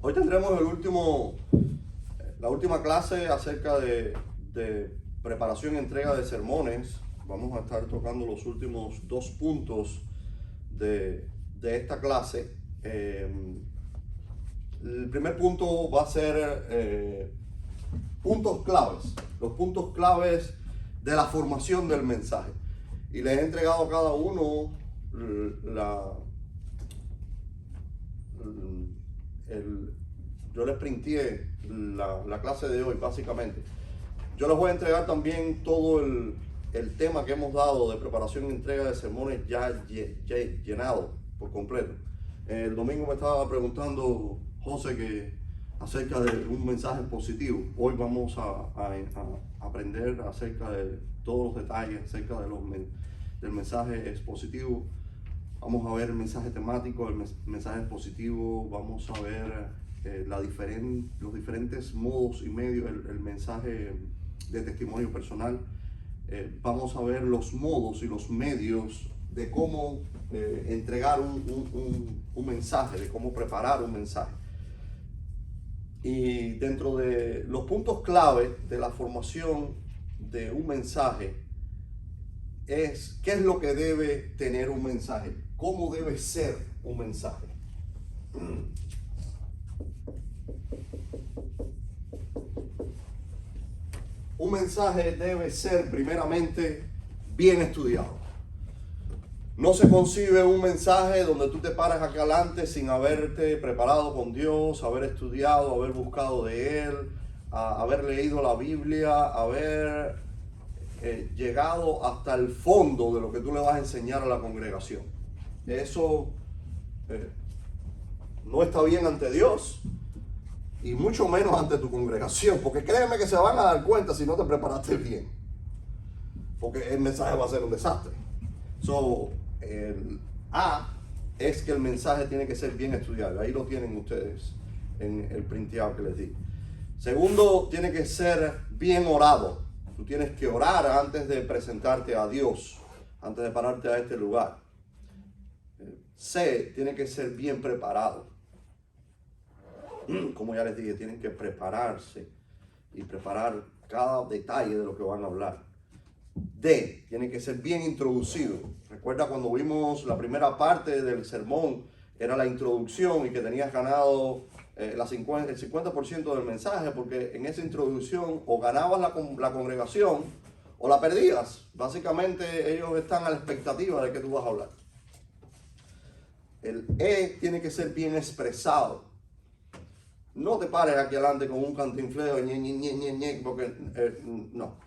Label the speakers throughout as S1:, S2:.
S1: Hoy tendremos la última clase acerca de preparación y entrega de sermones. Vamos a estar tocando los últimos 2 puntos de esta clase. El primer punto va a ser puntos claves, los puntos claves de la formación del mensaje. Y les he entregado a cada uno yo les printé la clase de hoy, básicamente. Yo les voy a entregar también todo el tema que hemos dado de preparación y entrega de sermones ya llenado por completo. El domingo me estaba preguntando José acerca de un mensaje positivo. Hoy vamos a aprender acerca de todos los detalles acerca del mensaje expositivo. Vamos a ver el mensaje temático, el mensaje expositivo. Vamos a ver los diferentes modos y medios, el mensaje de testimonio personal. Vamos a ver los modos y los medios de cómo entregar un mensaje, de cómo preparar un mensaje. Y dentro de los puntos clave de la formación de un mensaje es qué es lo que debe tener un mensaje, cómo debe ser un mensaje. Un mensaje debe ser primeramente bien estudiado. No se concibe un mensaje donde tú te paras aquí adelante sin haberte preparado con Dios, haber estudiado, haber buscado de Él, haber leído la Biblia, haber llegado hasta el fondo de lo que tú le vas a enseñar a la congregación. Eso no está bien ante Dios y mucho menos ante tu congregación, porque créeme que se van a dar cuenta si no te preparaste bien, porque el mensaje va a ser un desastre. El A es que el mensaje tiene que ser bien estudiado. Ahí lo tienen ustedes en el printeado que les di. Segundo, tiene que ser bien orado. Tú tienes que orar antes de presentarte a Dios, antes de pararte a este lugar. C, tiene que ser bien preparado. Como ya les dije, tienen que prepararse y preparar cada detalle de lo que van a hablar. D, tiene que ser bien introducido. Recuerda cuando vimos la primera parte del sermón, era la introducción y que tenías ganado el 50% del mensaje, porque en esa introducción o ganabas la congregación o la perdías. Básicamente ellos están a la expectativa de que tú vas a hablar. El E tiene que ser bien expresado. No te pares aquí adelante con un cantinfleo, porque no.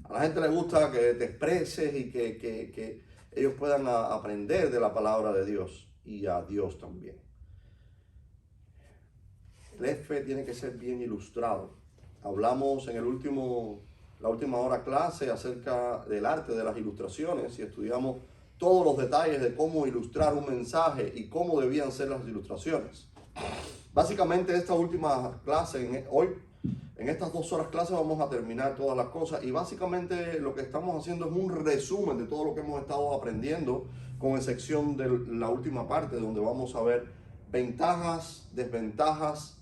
S1: A la gente le gusta que te expreses y que ellos puedan aprender de la palabra de Dios y a Dios también. El F tiene que ser bien ilustrado. Hablamos en la última hora clase acerca del arte de las ilustraciones y estudiamos todos los detalles de cómo ilustrar un mensaje y cómo debían ser las ilustraciones. Básicamente esta última clase, hoy en estas 2 horas clase vamos a terminar todas las cosas y básicamente lo que estamos haciendo es un resumen de todo lo que hemos estado aprendiendo, con excepción de la última parte donde vamos a ver ventajas, desventajas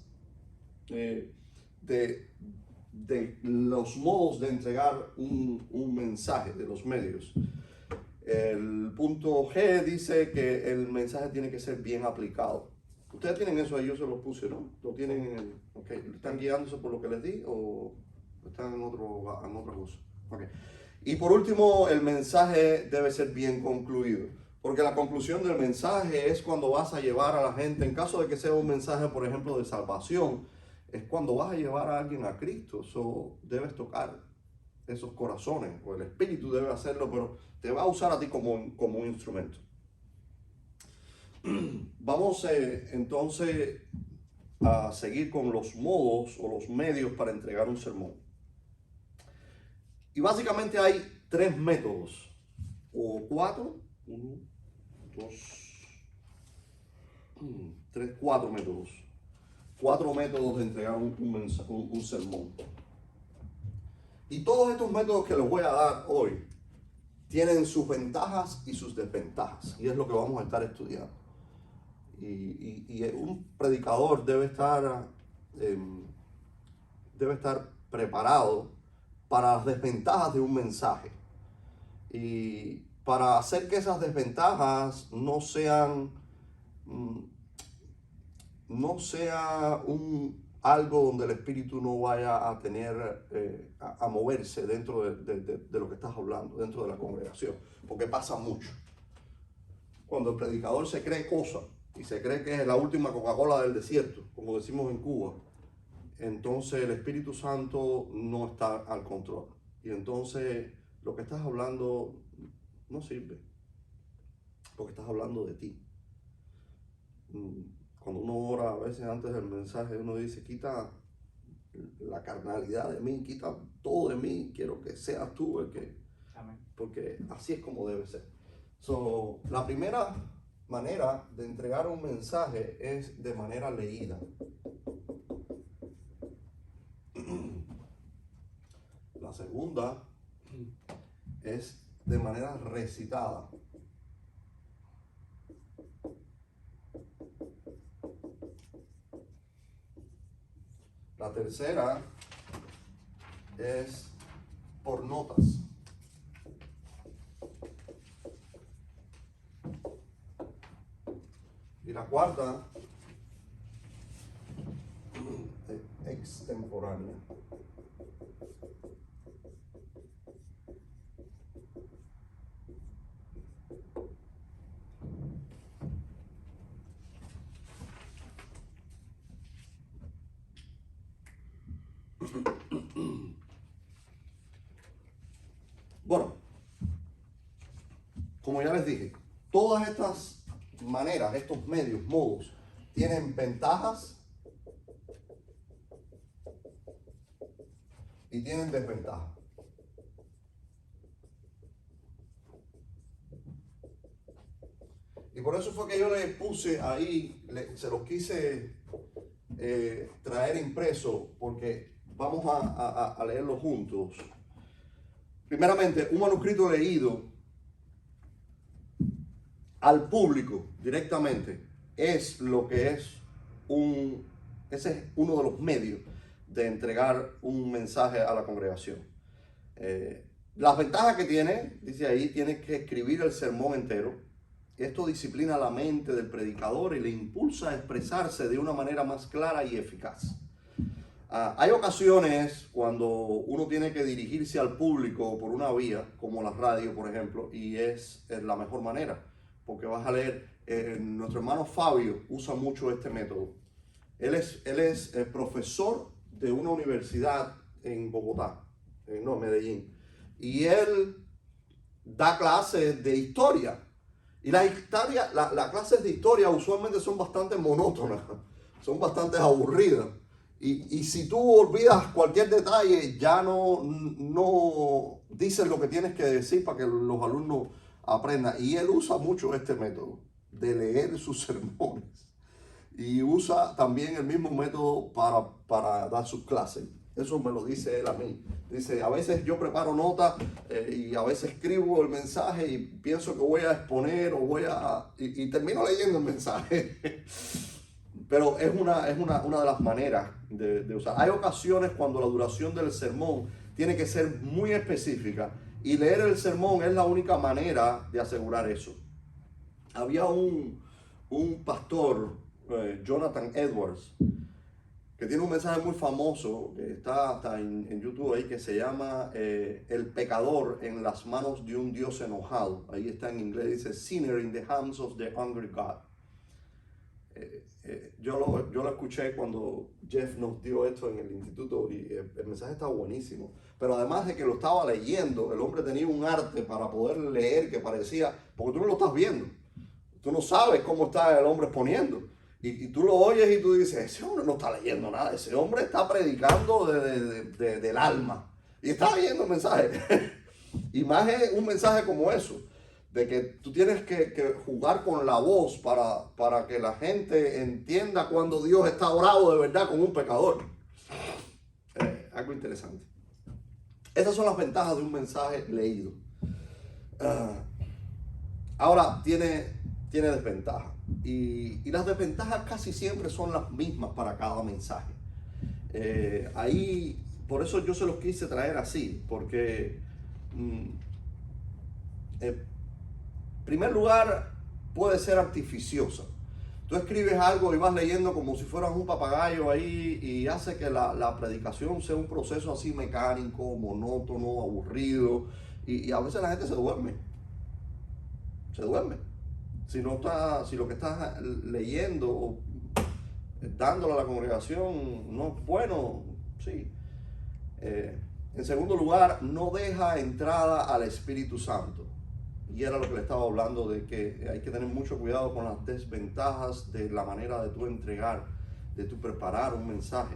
S1: de los modos de entregar un mensaje, de los medios. El punto G dice que el mensaje tiene que ser bien aplicado. Ustedes tienen eso ahí, yo se los puse, ¿no? Lo tienen en el... Okay. ¿Están guiándose por lo que les di o están en otra cosa? Okay. Y por último, el mensaje debe ser bien concluido. Porque la conclusión del mensaje es cuando vas a llevar a la gente, en caso de que sea un mensaje, por ejemplo, de salvación, es cuando vas a llevar a alguien a Cristo. Debes tocar esos corazones, o el Espíritu debe hacerlo, pero te va a usar a ti como un instrumento. Vamos entonces a seguir con los modos o los medios para entregar un sermón. Y básicamente hay 3 métodos, o 4, 1, 2, 3, 4 métodos. 4 métodos de entregar un sermón. Y todos estos métodos que les voy a dar hoy tienen sus ventajas y sus desventajas. Y es lo que vamos a estar estudiando. Y un predicador debe estar preparado para las desventajas de un mensaje y para hacer que esas desventajas no sean algo donde el espíritu no vaya a tener a moverse dentro de lo que estás hablando, dentro de la congregación, porque pasa mucho. Cuando el predicador se cree cosas y se cree que es la última Coca-Cola del desierto, como decimos en Cuba, entonces el Espíritu Santo no está al control. Y entonces lo que estás hablando no sirve, porque estás hablando de ti. Cuando uno ora a veces antes del mensaje, uno dice, quita la carnalidad de mí, quita todo de mí, quiero que seas tú el que... Amén. Porque así es como debe ser. La primera manera de entregar un mensaje es de manera leída. La segunda es de manera recitada. La tercera es por notas. Y la cuarta, extemporánea. Bueno, como ya les dije, todas estas maneras, estos medios, modos, tienen ventajas y tienen desventajas. Y por eso fue que yo le puse ahí, se los quise traer impreso, porque vamos a leerlo juntos. Primeramente, un manuscrito leído al público directamente es lo que ese es uno de los medios de entregar un mensaje a la congregación. Las ventajas que tiene, dice ahí, tiene que escribir el sermón entero. Esto disciplina la mente del predicador y le impulsa a expresarse de una manera más clara y eficaz. Hay ocasiones cuando uno tiene que dirigirse al público por una vía, como la radio, por ejemplo, y es la mejor manera, porque vas a leer, nuestro hermano Fabio usa mucho este método. Él es profesor de una universidad en Bogotá, no, Medellín, y él da clases de historia. Y las clases de historia usualmente son bastante monótonas, son bastante aburridas. Y si tú olvidas cualquier detalle, ya no dices lo que tienes que decir para que los alumnos aprendan. Y él usa mucho este método de leer sus sermones. Y usa también el mismo método para dar sus clases. Eso me lo dice él a mí. Dice, a veces yo preparo notas y a veces escribo el mensaje y pienso que voy a exponer y termino leyendo el mensaje. Pero es una de las maneras de usar. Hay ocasiones cuando la duración del sermón tiene que ser muy específica y leer el sermón es la única manera de asegurar eso. Había un pastor, Jonathan Edwards, que tiene un mensaje muy famoso, que está hasta en YouTube ahí, que se llama El pecador en las manos de un Dios enojado. Ahí está en inglés, dice Sinner in the hands of the angry God. Yo lo escuché cuando Jeff nos dio esto en el instituto y el mensaje estaba buenísimo. Pero además de que lo estaba leyendo, el hombre tenía un arte para poder leer que parecía, porque tú no lo estás viendo. Tú no sabes cómo está el hombre exponiendo. Y tú lo oyes y tú dices, ese hombre no está leyendo nada, ese hombre está predicando del alma. Y está leyendo el mensaje. Y más es un mensaje como eso, de que tú tienes que jugar con la voz para que la gente entienda cuando Dios está bravo de verdad con un pecador. Algo interesante. Estas son las ventajas de un mensaje leído. Ahora tiene desventaja. y las desventajas casi siempre son las mismas para cada mensaje. Ahí, por eso yo se los quise traer así, porque en primer lugar puede ser artificiosa. Tú escribes algo y vas leyendo como si fueras un papagayo ahí y hace que la predicación sea un proceso así mecánico, monótono, aburrido, y a veces la gente se duerme. Se duerme. Si lo que estás leyendo o dándole a la congregación no es bueno, sí. En segundo lugar, no deja entrada al Espíritu Santo. Y era lo que le estaba hablando, de que hay que tener mucho cuidado con las desventajas de la manera de tú entregar, de tú preparar un mensaje.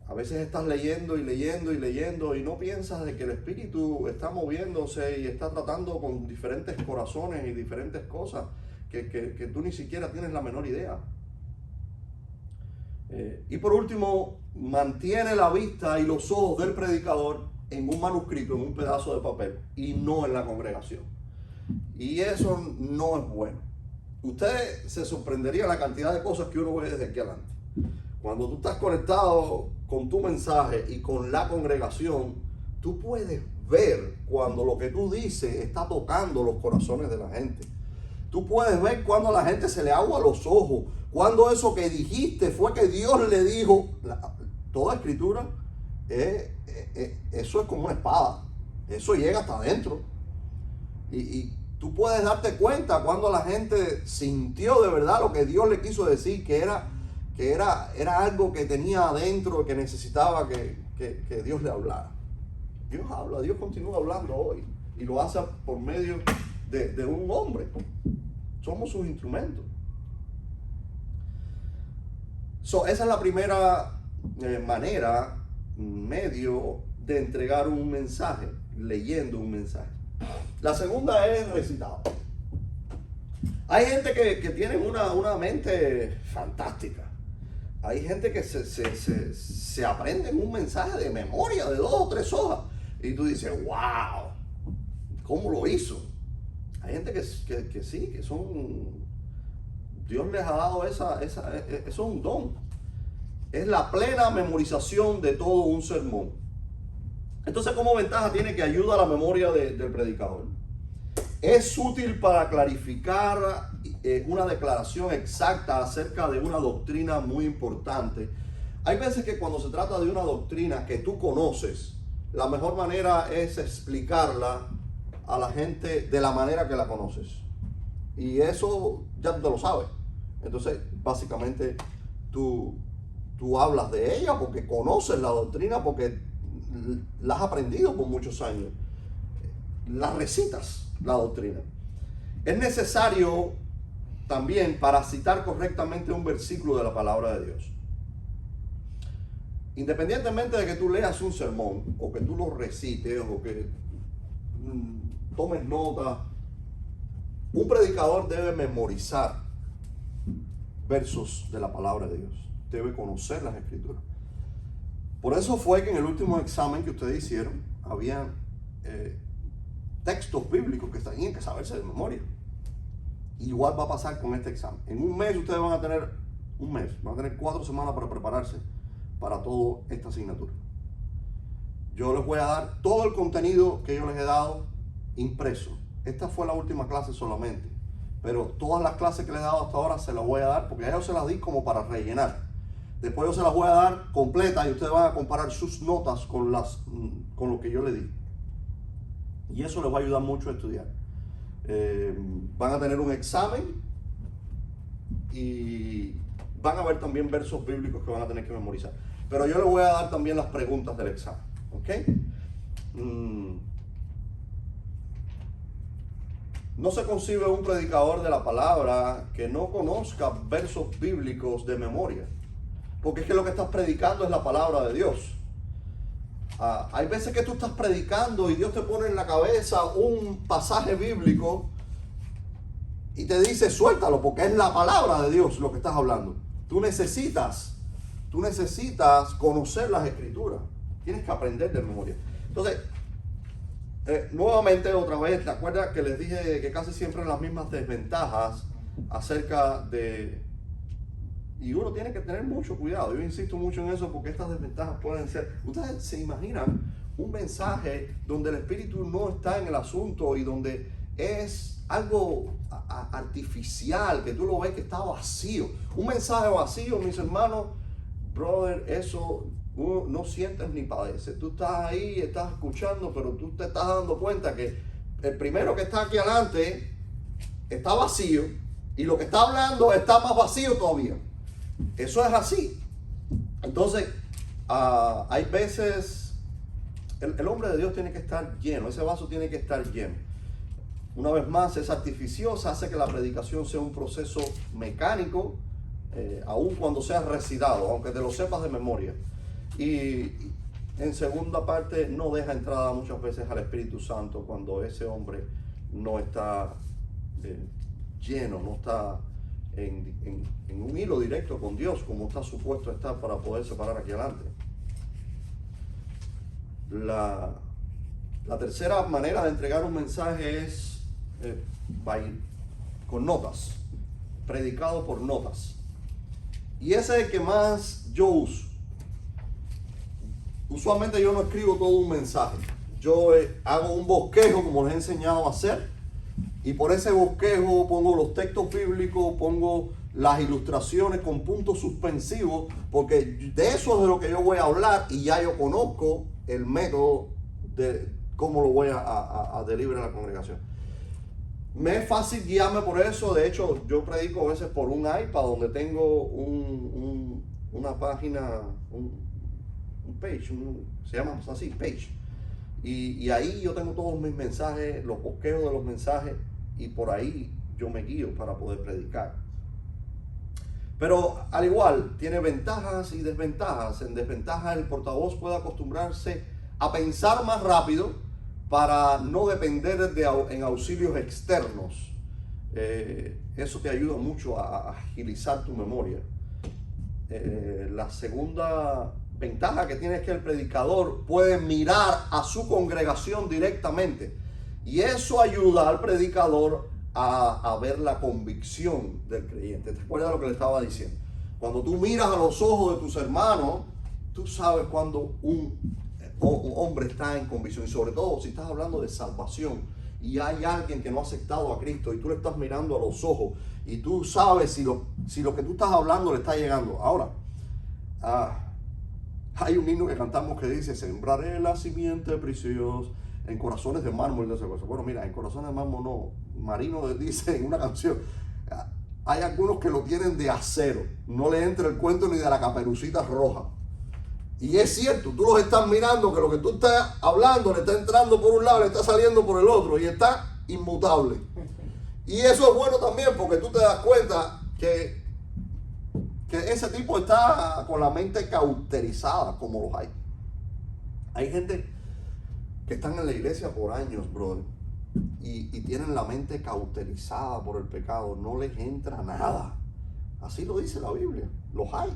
S1: A veces estás leyendo y leyendo y leyendo y no piensas de que el Espíritu está moviéndose y está tratando con diferentes corazones y diferentes cosas que tú ni siquiera tienes la menor idea. Y por último, mantiene la vista y los ojos del predicador en un manuscrito, en un pedazo de papel, y no en la congregación. Y eso no es bueno. Usted se sorprendería la cantidad de cosas que uno ve desde aquí adelante. Cuando tú estás conectado con tu mensaje y con la congregación, tú puedes ver cuando lo que tú dices está tocando los corazones de la gente. Tú puedes ver cuando a la gente se le agua los ojos, cuando eso que dijiste fue que Dios le dijo. Toda escritura, eso es como una espada. Eso llega hasta adentro. Y tú puedes darte cuenta cuando la gente sintió de verdad lo que Dios le quiso decir, que era algo que tenía adentro, que necesitaba que Dios le hablara. Dios habla, Dios continúa hablando hoy, y lo hace por medio de un hombre. Somos sus instrumentos. Esa es la primera medio de entregar un mensaje, leyendo un mensaje. La segunda es recitado. Hay gente que tiene una mente fantástica. Hay gente que se aprende un mensaje de memoria de 2 o 3 hojas. Y tú dices, wow, ¿cómo lo hizo? Hay gente que sí, que son... Dios les ha dado eso es un don. Es la plena memorización de todo un sermón. Entonces, como ventaja tiene que ayuda a la memoria del predicador. Es útil para clarificar una declaración exacta acerca de una doctrina muy importante. Hay veces que cuando se trata de una doctrina que tú conoces, la mejor manera es explicarla a la gente de la manera que la conoces. Y eso ya tú te lo sabes. Entonces, básicamente, tú hablas de ella porque conoces la doctrina, porque la has aprendido por muchos años. La recitas, la doctrina. Es necesario también para citar correctamente un versículo de la palabra de Dios. Independientemente de que tú leas un sermón, o que tú lo recites, o que tomes nota, un predicador debe memorizar versos de la palabra de Dios. Debe conocer las escrituras. Por eso fue que en el último examen que ustedes hicieron, había textos bíblicos que tenían que saberse de memoria. Igual va a pasar con este examen. En un mes ustedes van a tener 4 semanas para prepararse para toda esta asignatura. Yo les voy a dar todo el contenido que yo les he dado impreso. Esta fue la última clase solamente, pero todas las clases que les he dado hasta ahora se las voy a dar, porque ya yo se las di como para rellenar. Después yo se las voy a dar completa y ustedes van a comparar sus notas con lo que yo les di. Y eso les va a ayudar mucho a estudiar. Van a tener un examen y van a ver también versos bíblicos que van a tener que memorizar. Pero yo les voy a dar también las preguntas del examen. ¿Ok? No se concibe un predicador de la palabra que no conozca versos bíblicos de memoria. Porque es que lo que estás predicando es la palabra de Dios. Hay veces que tú estás predicando y Dios te pone en la cabeza un pasaje bíblico y te dice suéltalo, porque es la palabra de Dios lo que estás hablando. Tú necesitas conocer las escrituras. Tienes que aprender de memoria. Entonces, nuevamente, otra vez, ¿te acuerdas que les dije que casi siempre las mismas desventajas acerca de... Y uno tiene que tener mucho cuidado. Yo insisto mucho en eso porque estas desventajas pueden ser... Ustedes se imaginan un mensaje donde el espíritu no está en el asunto y donde es algo artificial, que tú lo ves que está vacío. Un mensaje vacío, mis hermanos, brother, eso no sientes ni padeces. Tú estás ahí, estás escuchando, pero tú te estás dando cuenta que el primero que está aquí adelante está vacío y lo que está hablando está más vacío todavía. Eso es así. Entonces, hay veces, el hombre de Dios tiene que estar lleno, ese vaso tiene que estar lleno. Una vez más, es artificiosa, hace que la predicación sea un proceso mecánico, aun cuando sea recitado, aunque te lo sepas de memoria. Y en segunda parte, no deja entrada muchas veces al Espíritu Santo cuando ese hombre no está lleno, no está en un hilo directo con Dios, como está supuesto estar para poder separar aquí adelante. La tercera manera de entregar un mensaje es con notas, predicado por notas. Y ese es el que más yo uso. Usualmente yo no escribo todo un mensaje. Yo hago un bosquejo como les he enseñado a hacer. Y por ese bosquejo pongo los textos bíblicos, pongo las ilustraciones con puntos suspensivos, porque de eso es de lo que yo voy a hablar y ya yo conozco el método de cómo lo voy a deliberar a la congregación. Me es fácil guiarme por eso. De hecho, yo predico a veces por un iPad donde tengo una página, un page, se llama así, page. Y ahí yo tengo todos mis mensajes, los bosquejos de los mensajes, y por ahí yo me guío para poder predicar. Pero al igual, tiene ventajas y desventajas. En desventaja, el portavoz puede acostumbrarse a pensar más rápido para no depender en auxilios externos. Eso te ayuda mucho a agilizar tu memoria. La segunda ventaja que tiene es que el predicador puede mirar a su congregación directamente. Y eso ayuda al predicador a ver la convicción del creyente. ¿Te acuerdas de lo que le estaba diciendo? Cuando tú miras a los ojos de tus hermanos, tú sabes cuando un hombre está en convicción. Y sobre todo si estás hablando de salvación y hay alguien que no ha aceptado a Cristo y tú le estás mirando a los ojos y tú sabes si lo que tú estás hablando le está llegando. Ahora, hay un himno que cantamos que dice: sembraré la simiente preciosa en corazones de mármol. De esa cosa. Bueno, mira, en corazones de mármol no. Marino dice en una canción, hay algunos que lo tienen de acero. No le entra el cuento ni de la Caperucita Roja. Y es cierto, tú los estás mirando que lo que tú estás hablando le está entrando por un lado, le está saliendo por el otro y está inmutable. Y eso es bueno también porque tú te das cuenta que ese tipo está con la mente cauterizada, como los hay. Hay gente que están en la iglesia por años, brother, y tienen la mente cauterizada por el pecado, no les entra nada. Así lo dice la Biblia, los hay.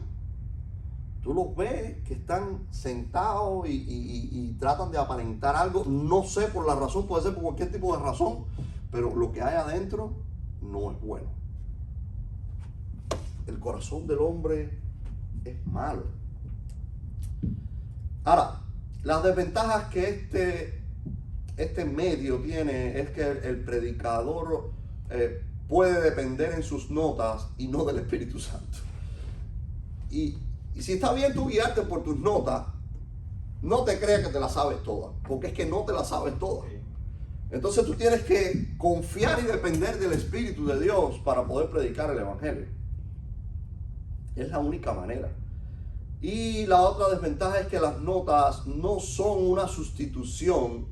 S1: Tú los ves que están sentados y tratan de aparentar algo, no sé por la razón, puede ser por cualquier tipo de razón, pero lo que hay adentro no es bueno. El corazón del hombre es malo. Ahora, las desventajas que este medio tiene es que el predicador puede depender en sus notas y no del Espíritu Santo. Y si está bien tú guiarte por tus notas, no te creas que te las sabes todas, porque es que no te las sabes todas. Entonces tú tienes que confiar y depender del Espíritu de Dios para poder predicar el Evangelio. Es la única manera. Y la otra desventaja es que las notas no son una sustitución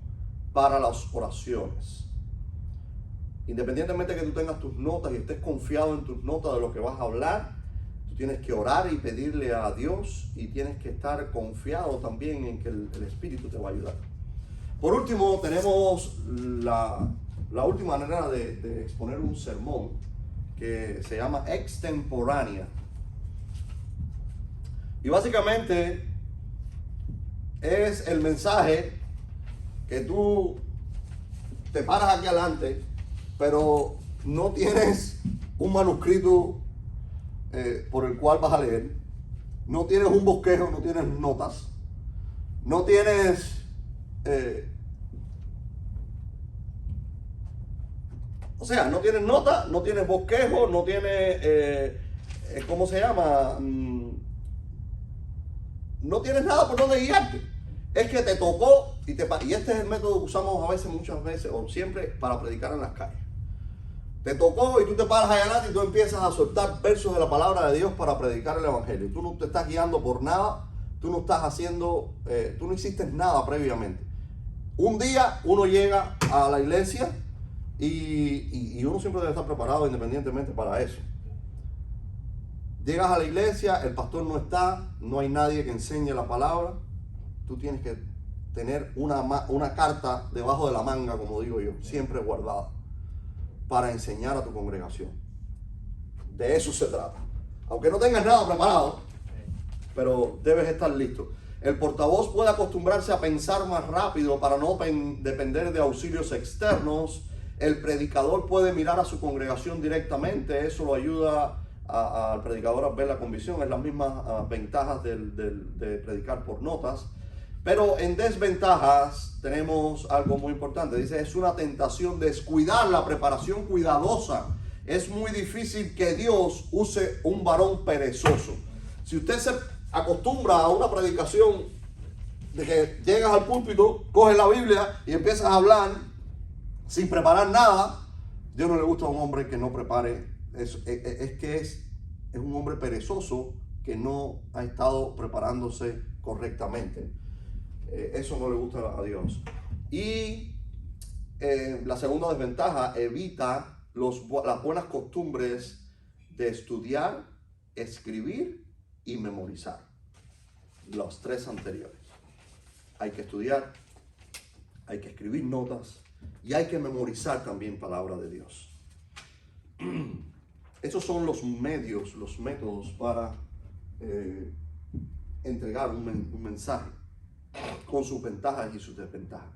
S1: para las oraciones. Independientemente de que tú tengas tus notas y estés confiado en tus notas de lo que vas a hablar, tú tienes que orar y pedirle a Dios y tienes que estar confiado también en que el Espíritu te va a ayudar. Por último, tenemos la última manera de exponer un sermón que se llama extemporánea. Y básicamente es el mensaje que tú te paras aquí adelante, pero no tienes un manuscrito por el cual vas a leer, no tienes un bosquejo, no tienes notas, no tienes no tienes nota, no tienes bosquejo, no tienes, ¿cómo se llama? No tienes nada por donde guiarte. Es que te tocó y este es el método que usamos a veces, muchas veces, o siempre, para predicar en las calles. Te tocó y tú te paras allá adelante y tú empiezas a soltar versos de la palabra de Dios para predicar el evangelio. Tú no te estás guiando por nada, tú no estás haciendo, tú no hiciste nada previamente. Un día uno llega a la iglesia y uno siempre debe estar preparado independientemente para eso. Llegas a la iglesia, el pastor no está, no hay nadie que enseñe la palabra. Tú tienes que tener una carta debajo de la manga, como digo yo, siempre guardada, para enseñar a tu congregación. De eso se trata. Aunque no tengas nada preparado, pero debes estar listo. El portavoz puede acostumbrarse a pensar más rápido para no depender de auxilios externos. El predicador puede mirar a su congregación directamente. Eso lo ayuda al predicador a ver la convicción. Es las mismas ventajas de predicar por notas. Pero en desventajas tenemos algo muy importante. Dice, es una tentación descuidar la preparación cuidadosa. Es muy difícil que Dios use un varón perezoso. Si usted se acostumbra a una predicación de que llegas al púlpito, coges la Biblia y empiezas a hablar sin preparar nada, Dios no le gusta a un hombre que no prepare. Es un hombre perezoso que no ha estado preparándose correctamente. Eso no le gusta a Dios. Y la segunda desventaja, evita las buenas costumbres de estudiar, escribir y memorizar. Los tres anteriores. Hay que estudiar, hay que escribir notas y hay que memorizar también palabra de Dios. Esos son los medios, los métodos para entregar un mensaje con sus ventajas y sus desventajas.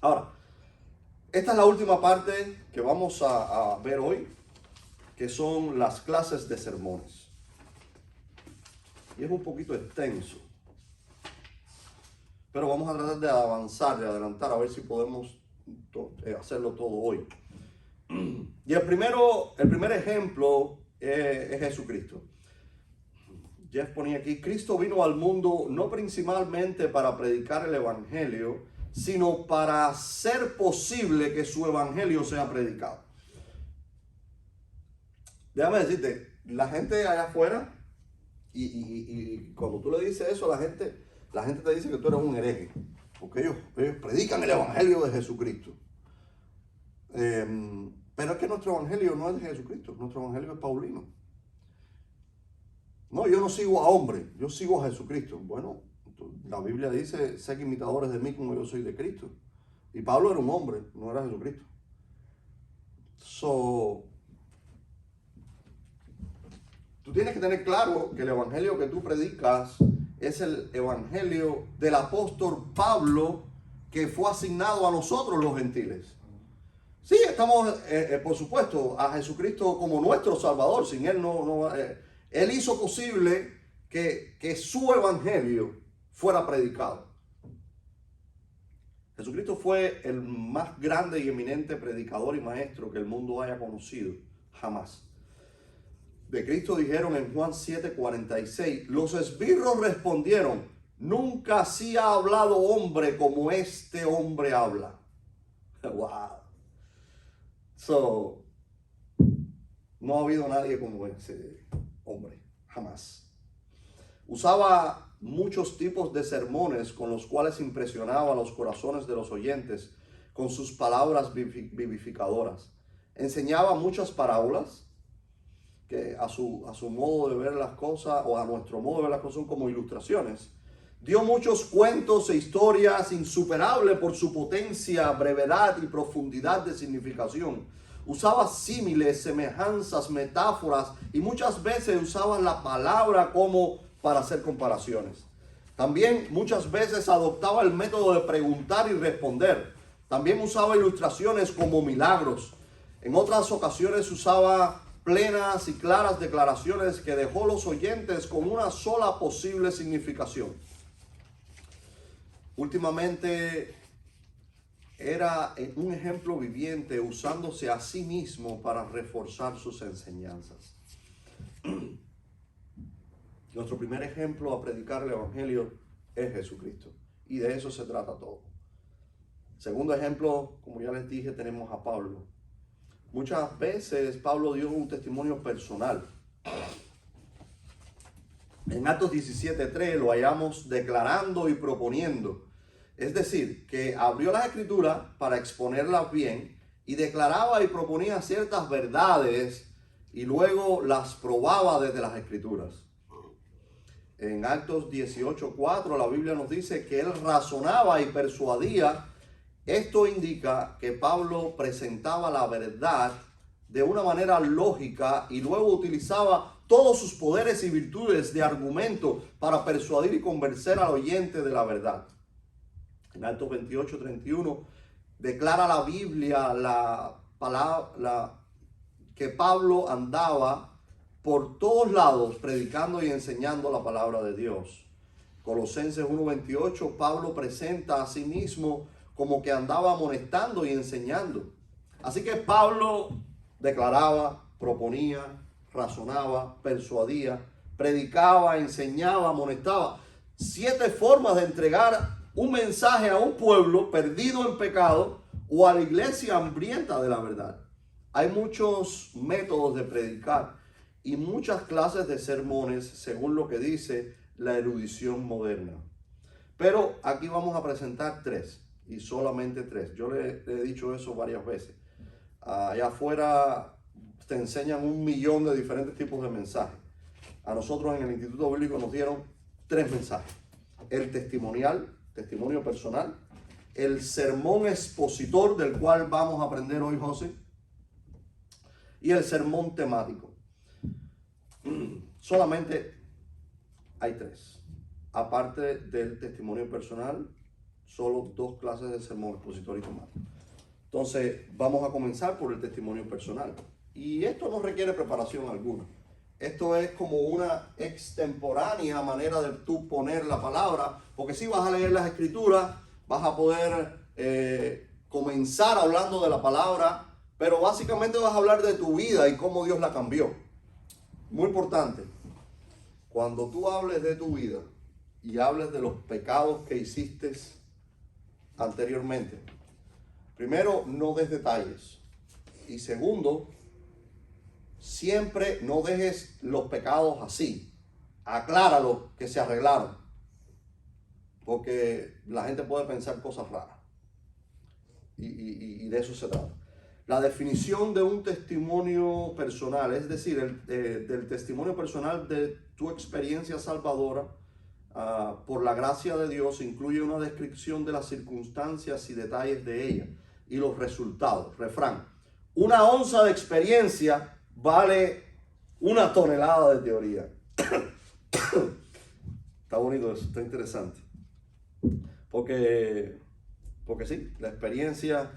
S1: Ahora, esta es la última parte que vamos a ver hoy, que son las clases de sermones. Y es un poquito extenso, pero vamos a tratar de avanzar, de adelantar, a ver si podemos hacerlo todo hoy. Y el primer ejemplo es Jesucristo. Jeff ponía aquí, Cristo vino al mundo no principalmente para predicar el evangelio, sino para hacer posible que su evangelio sea predicado. Déjame decirte, la gente allá afuera, y cuando tú le dices eso a la gente te dice que tú eres un hereje, porque ellos predican el evangelio de Jesucristo. Pero es que nuestro evangelio no es de Jesucristo, nuestro evangelio es paulino. No, yo no sigo a hombre, yo sigo a Jesucristo. Bueno, la Biblia dice, sed imitadores de mí como yo soy de Cristo. Y Pablo era un hombre, no era Jesucristo. Tú tienes que tener claro que el evangelio que tú predicas es el evangelio del apóstol Pablo, que fue asignado a nosotros los gentiles. Sí, estamos, por supuesto, a Jesucristo como nuestro Salvador. Sin Él Él hizo posible que su evangelio fuera predicado. Jesucristo fue el más grande y eminente predicador y maestro que el mundo haya conocido, jamás. De Cristo dijeron en Juan 7:46, los esbirros respondieron, nunca así ha hablado hombre como este hombre habla. Wow. No ha habido nadie como ese hombre, jamás. Usaba muchos tipos de sermones con los cuales impresionaba los corazones de los oyentes con sus palabras vivificadoras. Enseñaba muchas parábolas que a su modo de ver las cosas, o a nuestro modo de ver las cosas, son como ilustraciones. Dio muchos cuentos e historias insuperables por su potencia, brevedad y profundidad de significación. Usaba símiles, semejanzas, metáforas y muchas veces usaba la palabra como para hacer comparaciones. También muchas veces adoptaba el método de preguntar y responder. También usaba ilustraciones como milagros. En otras ocasiones usaba plenas y claras declaraciones que dejó a los oyentes con una sola posible significación. Últimamente era un ejemplo viviente usándose a sí mismo para reforzar sus enseñanzas. Nuestro primer ejemplo a predicar el Evangelio es Jesucristo. Y de eso se trata todo. Segundo ejemplo, como ya les dije, tenemos a Pablo. Muchas veces Pablo dio un testimonio personal. En Actos 17:3 lo hallamos declarando y proponiendo. Es decir, que abrió las escrituras para exponerlas bien y declaraba y proponía ciertas verdades y luego las probaba desde las escrituras. En Actos 18:4 la Biblia nos dice que él razonaba y persuadía. Esto indica que Pablo presentaba la verdad de una manera lógica y luego utilizaba todos sus poderes y virtudes de argumento para persuadir y convencer al oyente de la verdad. En Actos 28:31 declara la Biblia que Pablo andaba por todos lados predicando y enseñando la palabra de Dios. Colosenses 1:28, Pablo presenta a sí mismo como que andaba amonestando y enseñando. Así que Pablo declaraba, proponía, razonaba, persuadía, predicaba, enseñaba, amonestaba. 7 formas de entregar un mensaje a un pueblo perdido en pecado o a la iglesia hambrienta de la verdad. Hay muchos métodos de predicar y muchas clases de sermones según lo que dice la erudición moderna. Pero aquí vamos a presentar 3 y solamente 3. Yo le he dicho eso varias veces. Allá afuera te enseñan 1.000.000 de diferentes tipos de mensajes. A nosotros en el Instituto Bíblico nos dieron 3 mensajes. El testimonial, testimonio personal, el sermón expositor, del cual vamos a aprender hoy, José, y el sermón temático. Solamente hay 3. Aparte del testimonio personal, solo 2 clases de sermón expositor y temático. Entonces, vamos a comenzar por el testimonio personal. Y esto no requiere preparación alguna. Esto es como una extemporánea manera de tú poner la palabra, porque si vas a leer las escrituras, vas a poder comenzar hablando de la palabra, pero básicamente vas a hablar de tu vida y cómo Dios la cambió. Muy importante, cuando tú hables de tu vida y hables de los pecados que hiciste anteriormente, primero, no des detalles. Y segundo, siempre no dejes los pecados así. Acláralo que se arreglaron. Porque la gente puede pensar cosas raras. Y de eso se trata. La definición de un testimonio personal, es decir, del testimonio personal de tu experiencia salvadora, por la gracia de Dios, incluye una descripción de las circunstancias y detalles de ella y los resultados. Refrán: una onza de experiencia vale 1 tonelada de teoría. Está bonito eso, está interesante. Porque sí, la experiencia,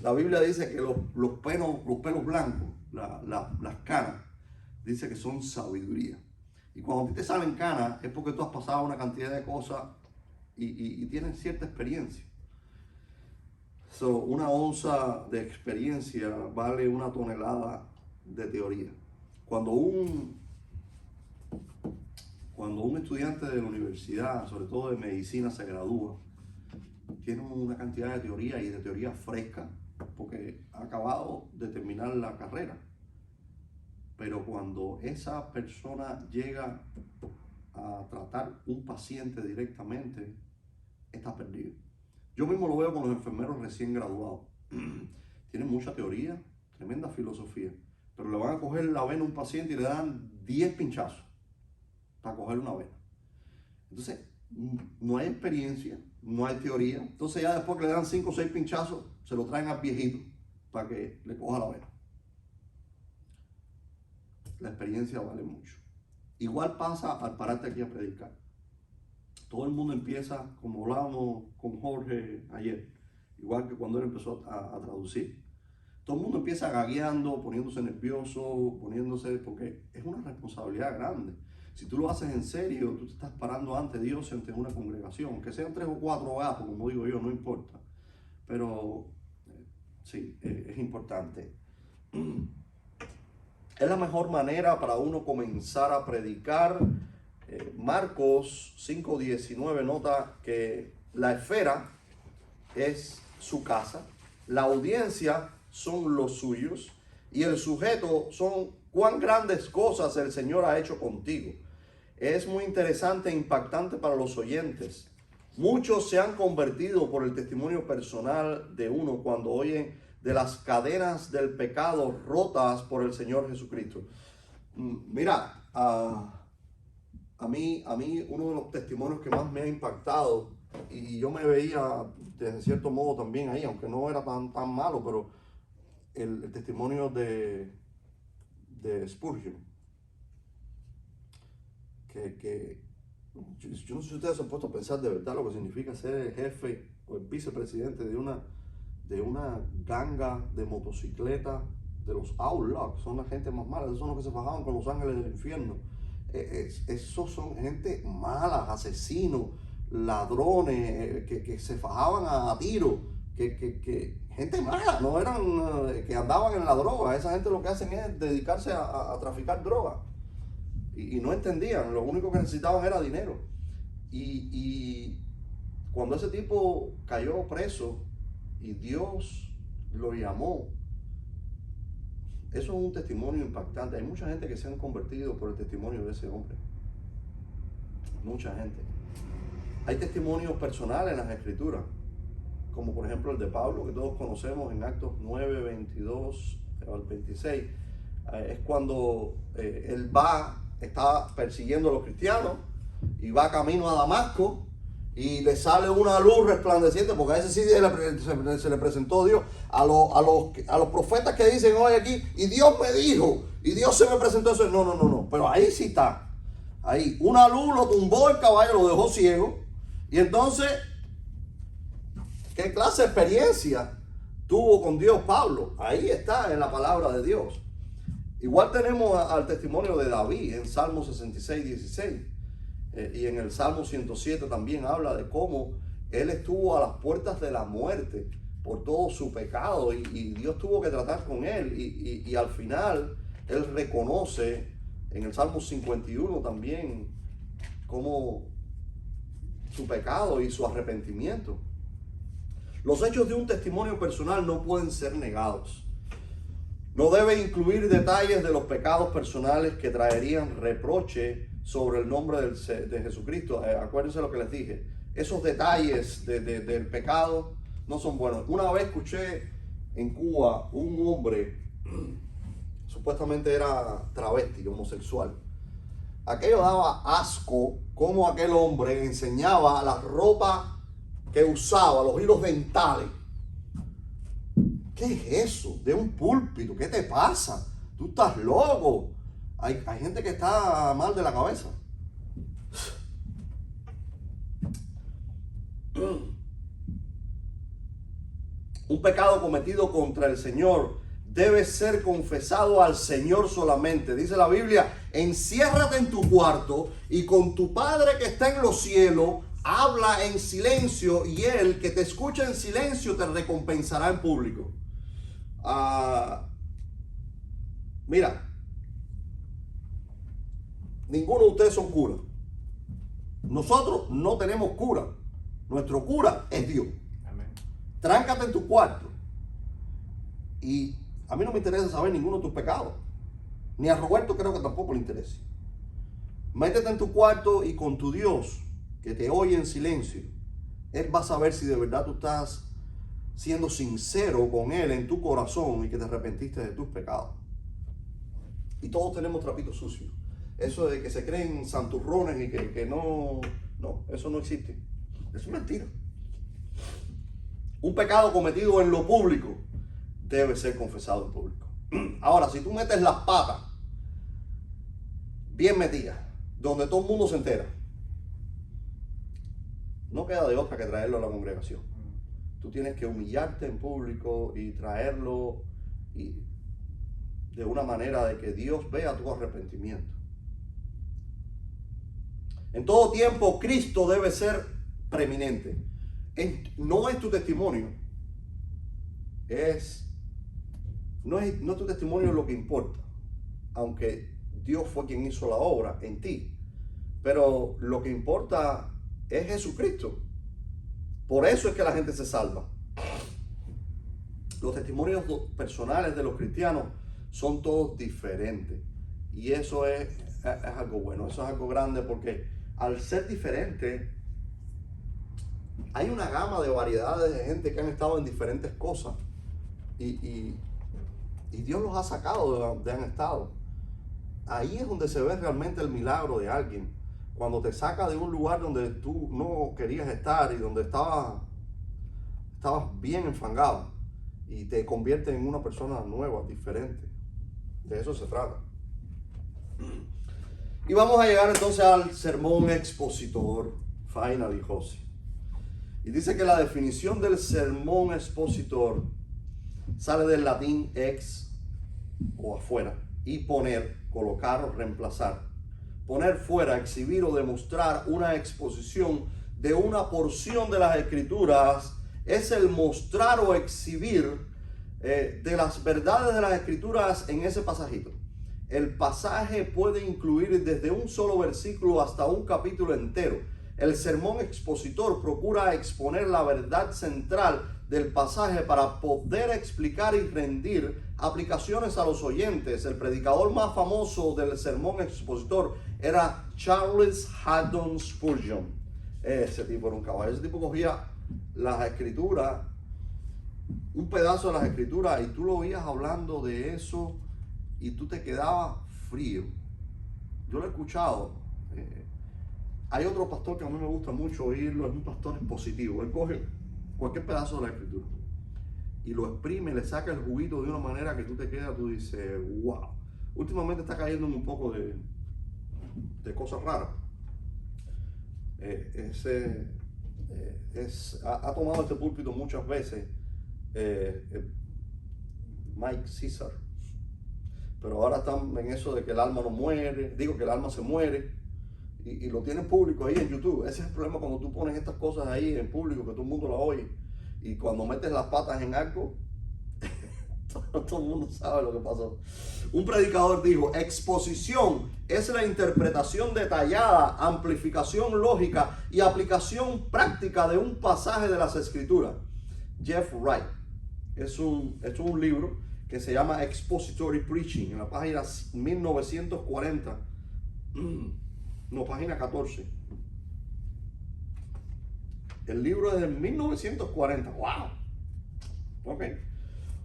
S1: la Biblia dice que los pelos blancos, las canas, dice que son sabiduría. Y cuando a ti te salen canas es porque tú has pasado una cantidad de cosas y tienes cierta experiencia. Una onza de experiencia vale 1 tonelada de teoría. Cuando un estudiante de la universidad, sobre todo de medicina, se gradúa, tiene una cantidad de teoría y de teoría fresca, porque ha acabado de terminar la carrera. Pero cuando esa persona llega a tratar un paciente directamente, está perdido. Yo mismo lo veo con los enfermeros recién graduados. Tienen mucha teoría, tremenda filosofía, pero le van a coger la vena a un paciente y le dan 10 pinchazos para cogerle una vena. Entonces, no hay experiencia, no hay teoría. Entonces ya después que le dan 5 o 6 pinchazos, se lo traen al viejito para que le coja la vena. La experiencia vale mucho. Igual pasa al pararte aquí a predicar. Todo el mundo empieza, como hablábamos con Jorge ayer, igual que cuando él empezó a traducir. todo el mundo empieza gagueando, poniéndose nervioso, porque es una responsabilidad grande. Si tú lo haces en serio, tú te estás parando ante Dios, ante una congregación, que sean 3 o 4 gatos, como digo yo, no importa. Pero sí, es importante. Es la mejor manera para uno comenzar a predicar. Marcos 5:19 nota que la esfera es su casa, la audiencia son los suyos y el sujeto son cuán grandes cosas el Señor ha hecho contigo. Es muy interesante e impactante para los oyentes. Muchos se han convertido por el testimonio personal de uno cuando oyen de las cadenas del pecado rotas por el Señor Jesucristo. Mira, a mí uno de los testimonios que más me ha impactado, y yo me veía de cierto modo también ahí, aunque no era tan malo, pero el testimonio de Spurgeon, que yo no sé si ustedes se han puesto a pensar de verdad lo que significa ser el jefe o el vicepresidente de una ganga de motocicleta, de los Outlaws. Son la gente más mala, esos son los que se fajaban con los ángeles del infierno. Esos son gente mala, asesinos, ladrones, que se fajaban a tiro, gente mala, no eran que andaban en la droga. Esa gente lo que hacen es dedicarse a traficar droga. Y no entendían, lo único que necesitaban era dinero. Y cuando ese tipo cayó preso y Dios lo llamó, eso es un testimonio impactante. Hay mucha gente que se han convertido por el testimonio de ese hombre. Mucha gente. Hay testimonios personales en las Escrituras, como por ejemplo el de Pablo, que todos conocemos en Actos 9, 22 al 26. Es cuando él está persiguiendo a los cristianos y va camino a Damasco y le sale una luz resplandeciente, porque a ese sí se le presentó Dios. A los profetas que dicen hoy aquí, y Dios me dijo, y Dios se me presentó eso. No, pero ahí sí está. Ahí, una luz lo tumbó el caballo, lo dejó ciego. Y entonces, ¿qué clase de experiencia tuvo con Dios Pablo? Ahí está en la palabra de Dios. Igual tenemos al testimonio de David en Salmo 66, 16. Y en el Salmo 107 también habla de cómo él estuvo a las puertas de la muerte por todo su pecado y Dios tuvo que tratar con él. Y al final él reconoce en el Salmo 51 también como su pecado y su arrepentimiento. Los hechos de un testimonio personal no pueden ser negados. No debe incluir detalles de los pecados personales que traerían reproche sobre el nombre de Jesucristo. Acuérdense lo que les dije. Esos detalles del pecado no son buenos. Una vez escuché en Cuba un hombre, supuestamente era travesti, homosexual. Aquello daba asco cómo aquel hombre enseñaba la ropa que usaba, los hilos dentales. ¿Qué es eso? De un púlpito. ¿Qué te pasa? Tú estás loco. Hay gente que está mal de la cabeza. Un pecado cometido contra el Señor debe ser confesado al Señor solamente. Dice la Biblia, enciérrate en tu cuarto y con tu Padre que está en los cielos, habla en silencio y Él que te escucha en silencio te recompensará en público. Mira, ninguno de ustedes son curas. Nosotros no tenemos cura. Nuestro cura es Dios. Amén. Tráncate en tu cuarto. Y a mí no me interesa saber ninguno de tus pecados. Ni a Roberto creo que tampoco le interese. Métete en tu cuarto y con tu Dios, que te oye en silencio, Él va a saber si de verdad tú estás siendo sincero con Él en tu corazón y que te arrepentiste de tus pecados. Y todos tenemos trapitos sucios. Eso de que se creen santurrones y que no, eso no existe. Eso es mentira. Un pecado cometido en lo público debe ser confesado en público. Ahora, si tú metes las patas bien metidas, donde todo el mundo se entera, no queda de otra que traerlo a la congregación. Tú tienes que humillarte en público y traerlo y de una manera de que Dios vea tu arrepentimiento. En todo tiempo, Cristo debe ser preeminente. No es tu testimonio. No es tu testimonio lo que importa. Aunque Dios fue quien hizo la obra en ti. Pero lo que importa es Jesucristo. Por eso es que la gente se salva. Los testimonios personales de los cristianos son todos diferentes. Y eso es algo bueno, eso es algo grande, porque al ser diferente, hay una gama de variedades de gente que han estado en diferentes cosas. Y Dios los ha sacado de donde han estado. Ahí es donde se ve realmente el milagro de alguien. Cuando te saca de un lugar donde tú no querías estar y donde estabas bien enfangado, y te convierte en una persona nueva, diferente. De eso se trata. Y vamos a llegar entonces al sermón expositor, finally, José. Y dice que la definición del sermón expositor sale del latín ex, o afuera, y poner, colocar o reemplazar. Poner fuera, exhibir o demostrar una exposición de una porción de las Escrituras es el mostrar o exhibir de las verdades de las Escrituras en ese pasajito. El pasaje puede incluir desde un solo versículo hasta un capítulo entero. El sermón expositor procura exponer la verdad central del pasaje para poder explicar y rendir aplicaciones a los oyentes. El predicador más famoso del sermón expositor era Charles Haddon Spurgeon. Ese tipo era un caballo. Ese tipo cogía las Escrituras, un pedazo de las Escrituras, y tú lo oías hablando de eso y tú te quedabas frío. Yo lo he escuchado. Hay otro pastor que a mí me gusta mucho oírlo, es un pastor positivo. Él coge cualquier pedazo de la Escritura y lo exprime, le saca el juguito de una manera que tú te quedas, tú dices, wow. Últimamente está cayendo en un poco de cosas raras. Ha tomado este púlpito muchas veces Mike César, pero ahora están en eso de que el alma no muere, que el alma se muere, y lo tienen público ahí en YouTube. Ese es el problema cuando tú pones estas cosas ahí en público, que todo el mundo la oye, y cuando metes las patas en algo, todo el mundo sabe lo que pasó. Un predicador dijo: exposición es la interpretación detallada, amplificación lógica y aplicación práctica de un pasaje de las Escrituras. Jeff Wright es un libro que se llama Expository Preaching, en la página 1940, no, página 14. El libro es de 1940. ¡Wow! Ok.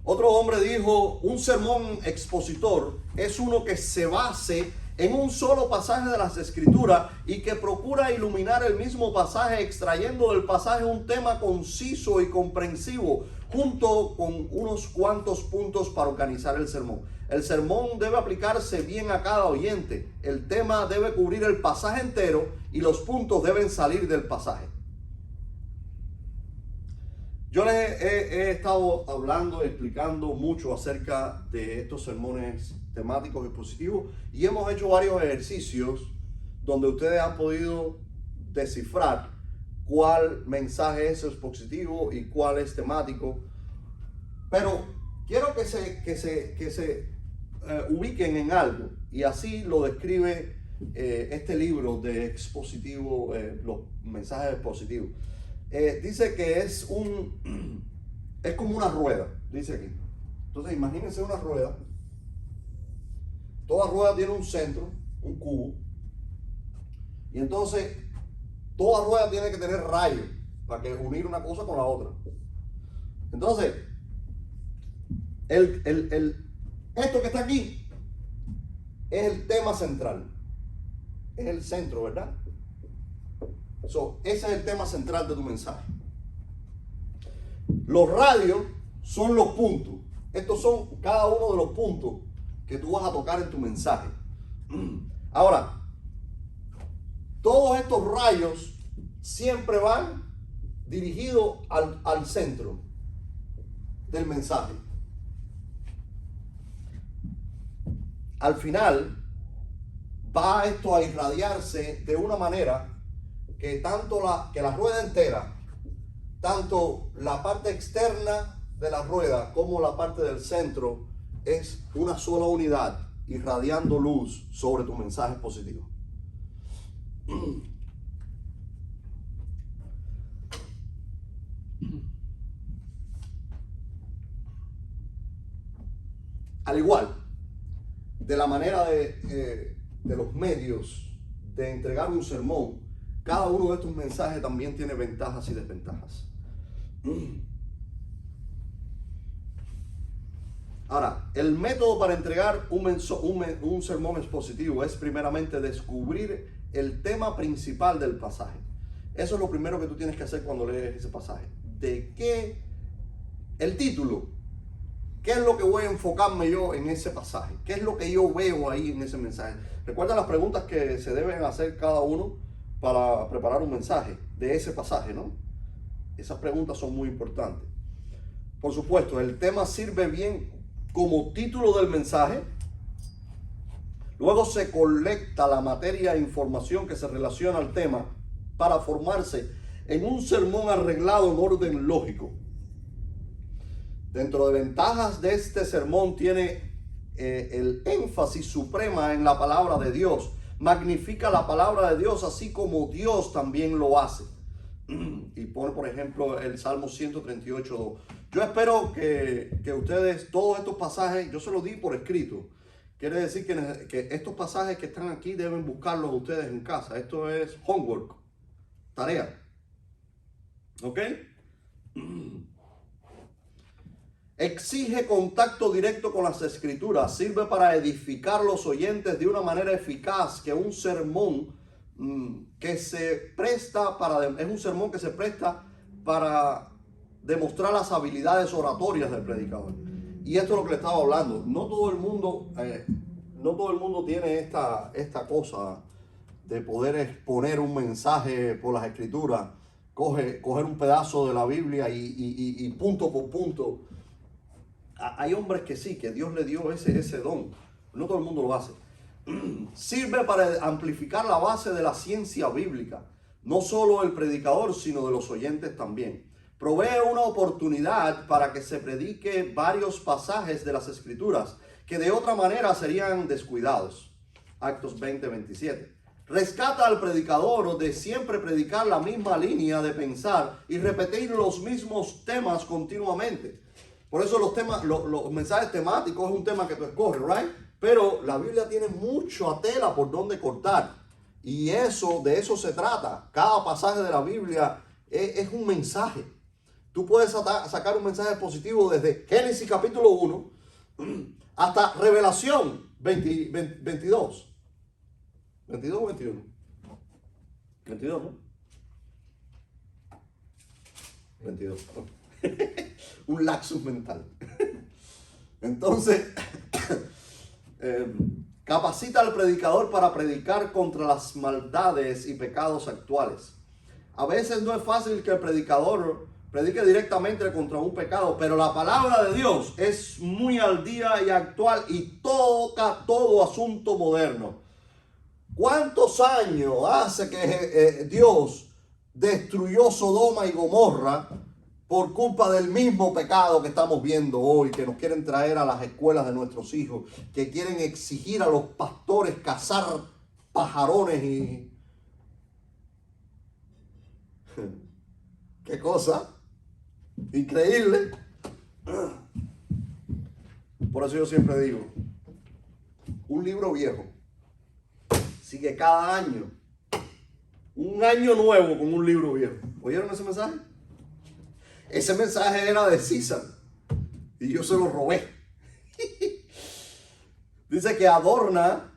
S1: Otro hombre dijo: un sermón expositor es uno que se base en un solo pasaje de las Escrituras y que procura iluminar el mismo pasaje, extrayendo del pasaje un tema conciso y comprensivo, junto con unos cuantos puntos para organizar el sermón. El sermón debe aplicarse bien a cada oyente. El tema debe cubrir el pasaje entero y los puntos deben salir del pasaje. Yo les he estado hablando, explicando mucho acerca de estos sermones temáticos expositivos, y hemos hecho varios ejercicios donde ustedes han podido descifrar cuál mensaje es expositivo y cuál es temático. Pero quiero que se ubiquen en algo, y así lo describe este libro de expositivo, los mensajes expositivos. Dice que es como una rueda, dice aquí. Entonces imagínense una rueda. Toda rueda tiene un centro, un cubo, y entonces toda rueda tiene que tener rayos para que unir una cosa con la otra. Entonces esto que está aquí es el tema central, es el centro, ¿verdad? Ese es el tema central de tu mensaje. Los radios son los puntos. Estos son cada uno de los puntos que tú vas a tocar en tu mensaje. Ahora, todos estos rayos siempre van dirigidos al centro del mensaje. al final va esto a irradiarse de una manera que tanto que la rueda entera, tanto la parte externa de la rueda como la parte del centro, es una sola unidad irradiando luz sobre tu mensaje positivo. Al igual, de la manera de los medios de entregar un sermón, cada uno de estos mensajes también tiene ventajas y desventajas. Ahora, el método para entregar un sermón expositivo es primeramente descubrir el tema principal del pasaje. Eso es lo primero que tú tienes que hacer cuando lees ese pasaje. ¿De qué? El título. ¿Qué es lo que voy a enfocarme yo en ese pasaje? ¿Qué es lo que yo veo ahí en ese mensaje? Recuerda las preguntas que se deben hacer cada uno para preparar un mensaje de ese pasaje, ¿no? Esas preguntas son muy importantes. Por supuesto, el tema sirve bien como título del mensaje. Luego se colecta la materia e información que se relaciona al tema para formarse en un sermón arreglado en orden lógico. Dentro de ventajas de este sermón tiene el énfasis suprema en la palabra de Dios. Magnifica la palabra de Dios así como Dios también lo hace. Y pone, por ejemplo, el Salmo 138:2. Yo espero que ustedes, todos estos pasajes, yo se los di por escrito. Quiere decir que estos pasajes que están aquí deben buscarlos ustedes en casa. Esto es homework, tarea. ¿Ok? Exige contacto directo con las escrituras. Sirve para edificar los oyentes de una manera eficaz que un sermón que se presta es un sermón que se presta para demostrar las habilidades oratorias del predicador. Y esto es lo que le estaba hablando. No todo el mundo tiene esta cosa de poder exponer un mensaje por las escrituras, coger un pedazo de la Biblia y punto por punto. Hay hombres que sí, que Dios le dio ese don. No todo el mundo lo hace. Sirve para amplificar la base de la ciencia bíblica. No solo el predicador, sino de los oyentes también. Provee una oportunidad para que se predique varios pasajes de las Escrituras que de otra manera serían descuidados. Actos 20:27. Rescata al predicador de siempre predicar la misma línea de pensar y repetir los mismos temas continuamente. Por eso los mensajes temáticos es un tema que tú escoges, ¿right? Pero la Biblia tiene mucha tela por donde cortar. Y de eso se trata. Cada pasaje de la Biblia es un mensaje. Tú puedes sacar un mensaje positivo desde Génesis capítulo 1 hasta Revelación 22. 22 o 21. 22, ¿no? 22. Un lapsus mental. Entonces, capacita al predicador para predicar contra las maldades y pecados actuales. A veces no es fácil que el predicador predique directamente contra un pecado, pero la palabra de Dios es muy al día y actual y toca todo asunto moderno. ¿Cuántos años hace que Dios destruyó Sodoma y Gomorra por culpa del mismo pecado que estamos viendo hoy, que nos quieren traer a las escuelas de nuestros hijos, que quieren exigir a los pastores cazar pajarones y... ¿Qué cosa? Increíble. Por eso yo siempre digo, un libro viejo sigue cada año un año nuevo con un libro viejo. ¿Oyeron ese mensaje? Ese mensaje era de César y yo se lo robé. Dice que adorna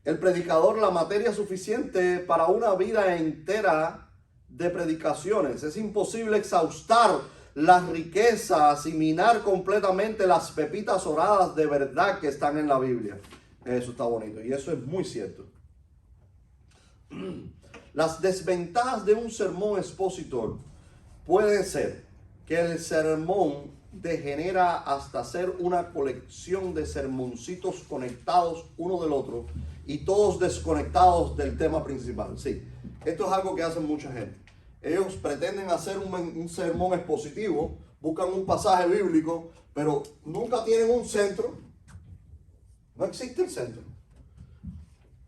S1: el predicador la materia suficiente para una vida entera de predicaciones. Es imposible exhaustar las riquezas y minar completamente las pepitas oradas de verdad que están en la Biblia. Eso está bonito y eso es muy cierto. Las desventajas de un sermón expositor puede ser que el sermón degenera hasta ser una colección de sermoncitos conectados uno del otro y todos desconectados del tema principal. Sí, esto es algo que hacen mucha gente. Ellos pretenden hacer un sermón expositivo, buscan un pasaje bíblico, pero nunca tienen un centro. No existe el centro.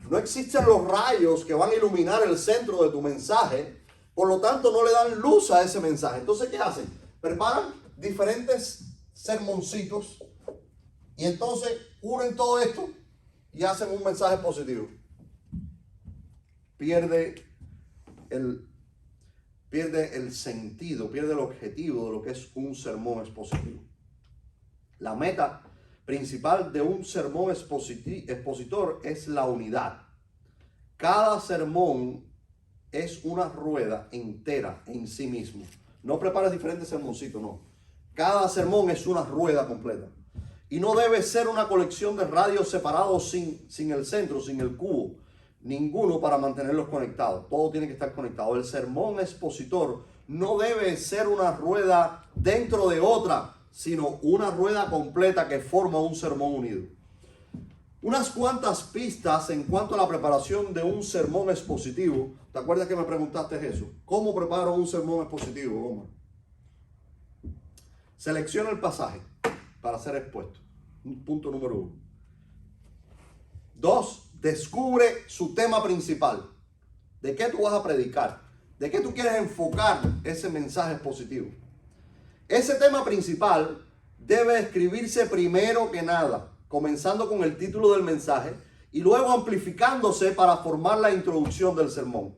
S1: No existen los rayos que van a iluminar el centro de tu mensaje. Por lo tanto, no le dan luz a ese mensaje. Entonces, ¿qué hacen? Preparan diferentes sermoncitos y entonces unen todo esto y hacen un mensaje positivo. Pierde el sentido, pierde el objetivo de lo que es un sermón expositivo. La meta principal de un sermón expositor es la unidad. Cada sermón es una rueda entera en sí mismo. No prepares diferentes sermoncitos, no. Cada sermón es una rueda completa. Y no debe ser una colección de radios separados sin el centro, sin el cubo. Ninguno para mantenerlos conectados. Todo tiene que estar conectado. El sermón expositor no debe ser una rueda dentro de otra, sino una rueda completa que forma un sermón unido. Unas cuantas pistas en cuanto a la preparación de un sermón expositivo. ¿Te acuerdas que me preguntaste eso? ¿Cómo preparo un sermón expositivo, Omar? Selecciona el pasaje para ser expuesto. Punto número 1. 2. Descubre su tema principal. ¿De qué tú vas a predicar? ¿De qué tú quieres enfocar ese mensaje expositivo? Ese tema principal debe escribirse primero que nada, comenzando con el título del mensaje y luego amplificándose para formar la introducción del sermón.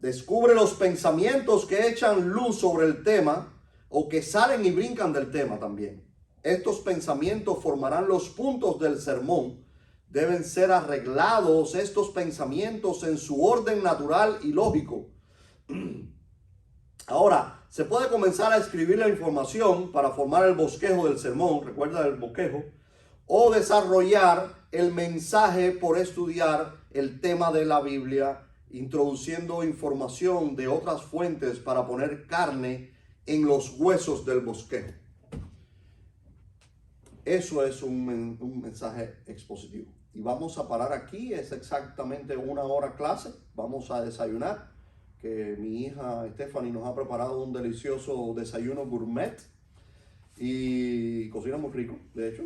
S1: Descubre los pensamientos que echan luz sobre el tema o que salen y brincan del tema también. Estos pensamientos formarán los puntos del sermón. Deben ser arreglados estos pensamientos en su orden natural y lógico. Ahora, se puede comenzar a escribir la información para formar el bosquejo del sermón, recuerda el bosquejo, o desarrollar el mensaje por estudiar el tema de la Biblia, introduciendo información de otras fuentes para poner carne en los huesos del bosquejo. Eso es un mensaje expositivo. Y vamos a parar aquí, es exactamente 1 hora clase, vamos a desayunar, que mi hija Stephanie nos ha preparado un delicioso desayuno gourmet y cocina muy rico, de hecho.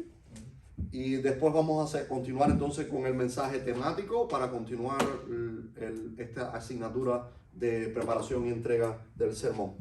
S1: Y después vamos a continuar entonces con el mensaje temático para continuar esta asignatura de preparación y entrega del sermón.